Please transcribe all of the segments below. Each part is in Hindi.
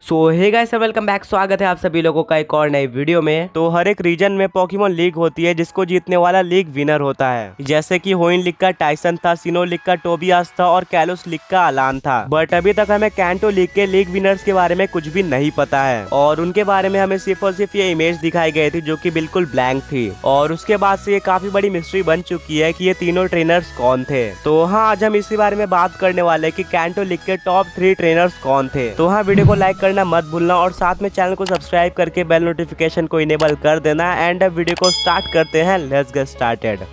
सो हे गाइस वेलकम बैक। स्वागत है आप सभी लोगों का एक और नई वीडियो में। तो हर एक रीजन में पोकेमॉन लीग होती है जिसको जीतने वाला लीग विनर होता है। जैसे कि होइन लीग का टाइसन था, सिनो लीग का टोबियास था और कैलोस लीग का अलान था। बट अभी तक हमें कैंटो लीग के लीग विनर्स के बारे में कुछ भी नहीं पता है और उनके बारे में हमें सिर्फ और सिर्फ ये इमेज दिखाई गई थी जो कि बिल्कुल ब्लैंक थी। और उसके बाद से ये काफी बड़ी मिस्ट्री बन चुकी है कि ये तीनों ट्रेनर्स कौन थे। तो हाँ, आज हम इसी बारे में बात करने वाले कि कैंटो लीग के टॉप 3 ट्रेनर्स कौन थे। तो हाँ, वीडियो को लाइक करना मत भूलना और साथ में चैनल को सब्सक्राइब करके बेल नोटिफिकेशन को इनेबल कर देना। एंड अब वीडियो को स्टार्ट करते हैं। Let's get started.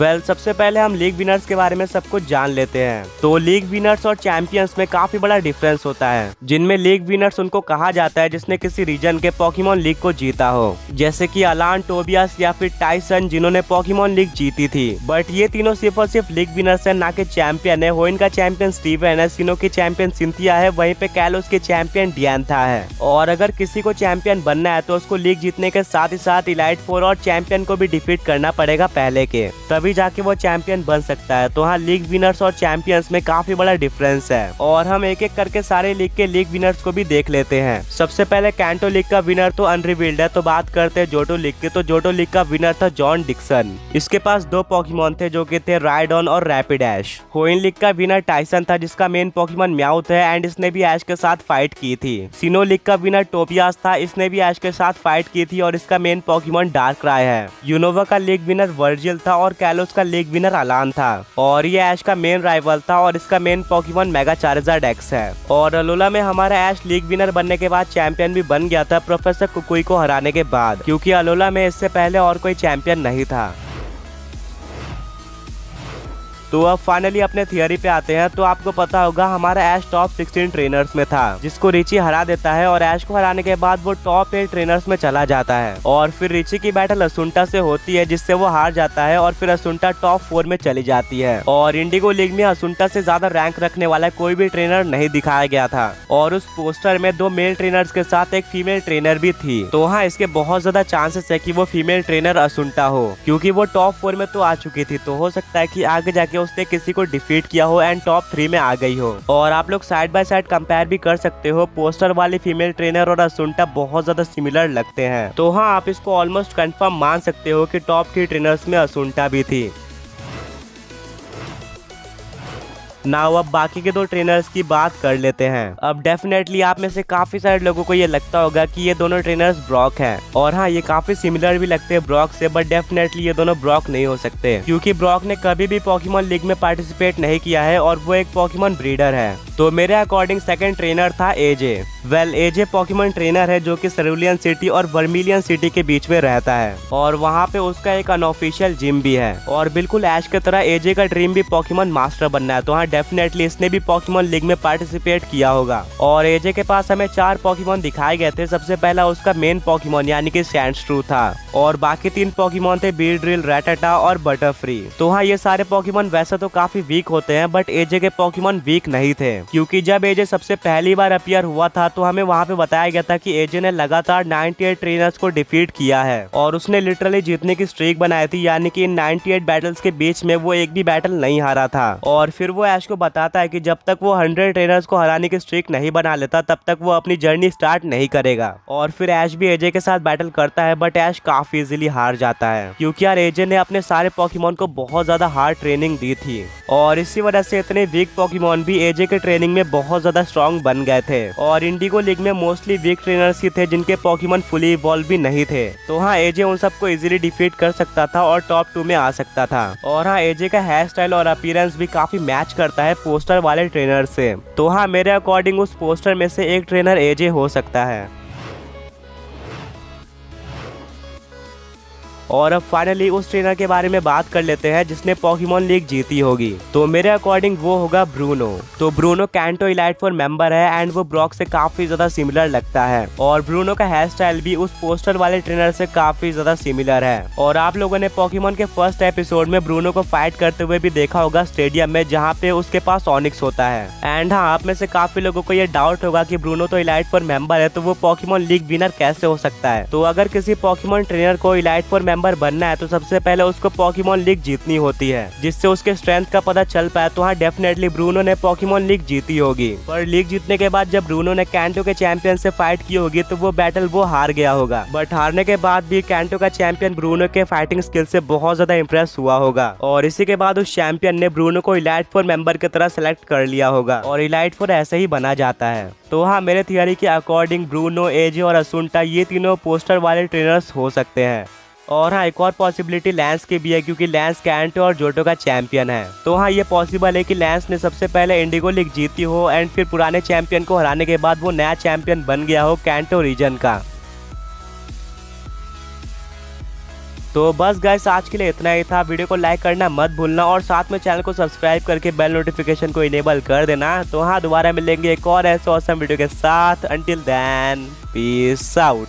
सबसे पहले हम लीग विनर्स के बारे में सब कुछ जान लेते हैं। तो लीग विनर्स और चैंपियंस में काफी बड़ा डिफरेंस होता है। जिनमें लीग विनर्स उनको कहा जाता है जिसने किसी रीजन के पोकेमॉन लीग को जीता हो, जैसे कि अलान, टोबियास या फिर टाइसन जिन्होंने पोकेमॉन लीग जीती थी। बट ये तीनों सिर्फ और सिर्फ लीग विनर्स है, ना कि चैंपियन है। होइन का चैंपियन स्टीवन है, सिनो की चैंपियन सिंथिया है, वहीं पे कैलोस के चैंपियन डियांथा है। और अगर किसी को चैंपियन बनना है तो उसको लीग जीतने के साथ ही साथ इलाइट 4 और चैंपियन को भी डिफीट करना पड़ेगा पहले के, तभी जाके वो चैंपियन बन सकता है। तो हाँ, लीग विनर्स और चैंपियंस में काफी बड़ा डिफरेंस है और हम एक एक करके सारे लीग के लीग विनर्स को भी देख लेते हैं। सबसे पहले कैंटो लीग का विनर तो अनरिवील्ड है। तो बात करते हैं जोटो लीग की। तो जोटो लीग का विनर था जॉन डिक्सन। इसके पास 2 पोकेमॉन थे जो कि थे राइडॉन और रैपिडैश। होइन लीग का विनर टाइसन था जिसका मेन पोकेमॉन म्याउथ है एंड इसने भी ऐश के साथ फाइट की थी। सिनो लीग का विनर टोबियास था, इसने भी ऐश के साथ फाइट की थी और इसका मेन पोकेमॉन डार्कराय है। यूनोवा का लीग विनर वर्जिल था और कैलोस का लीग विनर अलान था और ये ऐश का मेन राइवल था और इसका मेन पोकेमॉन मेगा चार्जर डेक्स है। और अलोला में हमारा ऐश लीग विनर बनने के बाद चैंपियन भी बन गया था प्रोफेसर कुकुई को हराने के बाद, क्योंकि अलोला में इससे पहले और कोई चैंपियन नहीं था। तो अब फाइनली अपने थियरी पे आते हैं। तो आपको पता होगा हमारा ऐश टॉप 16 ट्रेनर्स में था जिसको रिची हरा देता है और ऐश को हराने के बाद वो टॉप 8 ट्रेनर्स में चला जाता है। और फिर रिची की बैटल असुंटा से होती है जिससे वो हार जाता है और फिर असुंटा टॉप 4 में चली जाती है। और इंडिगो लीग में असुंटा से ज्यादा रैंक रखने वाला कोई भी ट्रेनर नहीं दिखाया गया था और उस पोस्टर में 2 मेल ट्रेनर्स के साथ एक फीमेल ट्रेनर भी थी। तो हाँ, इसके बहुत ज्यादा चांसेस है कि वो फीमेल ट्रेनर असुंटा हो, क्योंकि वो टॉप 4 में तो आ चुकी थी। तो हो सकता है कि आगे जाके उसने किसी को डिफीट किया हो एंड टॉप 3 में आ गई हो। और आप लोग साइड बाय साइड कंपेयर भी कर सकते हो। पोस्टर वाली फीमेल ट्रेनर और असुंटा बहुत ज्यादा सिमिलर लगते हैं। तो हाँ, आप इसको ऑलमोस्ट कंफर्म मान सकते हो कि टॉप 3 ट्रेनर्स में असुंटा भी थी। नाउ अब बाकी के 2 ट्रेनर्स की बात कर लेते हैं। अब डेफिनेटली आप में से काफी सारे लोगों को ये लगता होगा कि ये दोनों ट्रेनर्स ब्रॉक हैं और हाँ, ये काफी सिमिलर भी लगते हैं ब्रॉक से। बट डेफिनेटली ये दोनों ब्रॉक नहीं हो सकते क्योंकि ब्रॉक ने कभी भी पोकेमॉन लीग में पार्टिसिपेट नहीं किया है और वो एक पोकेमॉन ब्रीडर है। तो मेरे अकॉर्डिंग सेकंड ट्रेनर था एजे। एजे पोकेमॉन ट्रेनर है जो कि सेरुलियन सिटी और वर्मिलियन सिटी के बीच में रहता है और वहाँ पे उसका एक अनऑफिशियल जिम भी है। और बिल्कुल ऐश की तरह एजे का ड्रीम भी पोकेमॉन मास्टर बनना है। तो हाँ, डेफिनेटली इसने भी पोकेमॉन लीग में पार्टिसिपेट किया होगा। और एजे के पास हमें 4 पोकेमॉन दिखाए गए थे। सबसे पहला उसका मेन पोकेमॉन यानी कि सैंडस्ट्रू था और बाकी 3 पोकेमॉन थे बीड्रिल, रैटाटा और बटरफ्री। तो हाँ, ये सारे पोकेमॉन वैसे तो काफी वीक होते हैं बट एजे के पोकेमॉन वीक नहीं थे, क्योंकि जब एजे सबसे पहली बार अपीयर हुआ था तो हमें वहाँ पे बताया गया था कि एजे ने लगातार 98 ट्रेनर्स को डिफीट किया है और उसने लिटरली जीतने की स्ट्रीक बनाई थी, यानी कि इन 98 बैटल्स के बीच में वो एक भी बैटल नहीं हारा था। और फिर वो ऐश को बताता है कि जब तक वो 100 ट्रेनर्स को हराने की स्ट्रीक नहीं बना लेता तब तक वो अपनी जर्नी स्टार्ट नहीं करेगा। और फिर ऐश भी एजे के साथ बैटल करता है बट ऐश काफी इजीली हार जाता है, क्योंकि यार एजे ने अपने सारे पोकेमॉन को बहुत ज्यादा हार्ड ट्रेनिंग दी थी और इसी वजह से इतने वीक पोकेमॉन भी एजे के ट्रेनिंग में बहुत ज्यादा स्ट्रॉन्ग बन गए थे। और इंडिगो लीग में मोस्टली वीक ट्रेनर्स ही थे जिनके पोकेमॉन फुली इवॉल्व भी नहीं थे। तो हाँ, एजे उन सबको इजीली डिफीट कर सकता था और टॉप 2 में आ सकता था। और हाँ, एजे का हेयर स्टाइल और अपीयरेंस भी काफी मैच करता है पोस्टर वाले ट्रेनर से। तो हाँ, मेरे अकॉर्डिंग उस पोस्टर में से एक ट्रेनर एजे हो सकता है। और अब फाइनली उस ट्रेनर के बारे में बात कर लेते हैं जिसने पोकेमॉन लीग जीती होगी। तो मेरे अकॉर्डिंग वो होगा ब्रूनो। तो ब्रूनो कैंटो इलाइट 4 मेंबर है एंड वो ब्रॉक से काफी ज्यादा सिमिलर लगता है और ब्रूनो का हेयर स्टाइल भी उस पोस्टर वाले ट्रेनर से काफी ज्यादा सिमिलर है। और आप लोगों ने पोकेमॉन के फर्स्ट एपिसोड में ब्रूनो को फाइट करते हुए भी देखा होगा स्टेडियम में, जहाँ पे उसके पास ऑनिक्स होता है। एंड हाँ, आप में से काफी लोगों को ये डाउट होगा कि ब्रूनो तो इलाइट 4 मेंबर है तो वो पोकेमॉन लीग विनर कैसे हो सकता है। तो अगर किसी पोकेमॉन ट्रेनर को इलाइट 4 मेंबर बनना है तो सबसे पहले उसको पोकेमॉन लीग जीतनी होती है, जिससे उसके स्ट्रेंथ का पता चल पाए। तो हाँ, डेफिनेटली ब्रूनो ने पोकेमॉन लीग जीती होगी, पर लीग जीतने के बाद जब ब्रूनो ने कैंटो के चैंपियन से फाइट की होगी तो वो बैटल वो हार गया होगा। बट हारने के बाद भी कैंटो का चैंपियन ब्रूनो के फाइटिंग स्किल से बहुत ज्यादा इंप्रेस हुआ होगा, और इसी के बाद उस चैंपियन ने ब्रूनो को इलाइट फोर मेंबर की तरह सेलेक्ट कर लिया होगा, और इलाइट फोर ऐसे ही बना जाता है। तो हाँ, मेरे थियरी के अकॉर्डिंग ब्रूनो, एजे और असुंटा ये तीनों पोस्टर वाले ट्रेनर्स हो सकते हैं। और हाँ, एक और पॉसिबिलिटी लैंस की भी है, क्योंकि लैंस कैंटो और जोटो का चैंपियन है। तो हाँ, ये पॉसिबल है कि लैंस ने सबसे पहले इंडिगो लीग जीती हो एंड फिर पुराने चैंपियन को हराने के बाद वो नया चैंपियन बन गया हो कैंटो रीजन का। तो बस गाइस, आज के लिए इतना ही था। वीडियो को लाइक करना मत भूलना और साथ में चैनल को सब्सक्राइब करके बेल नोटिफिकेशन को इनेबल कर देना। तो हाँ, दोबारा मिलेंगे एक और ऐसे ऑसम वीडियो के साथ। Until then, peace out.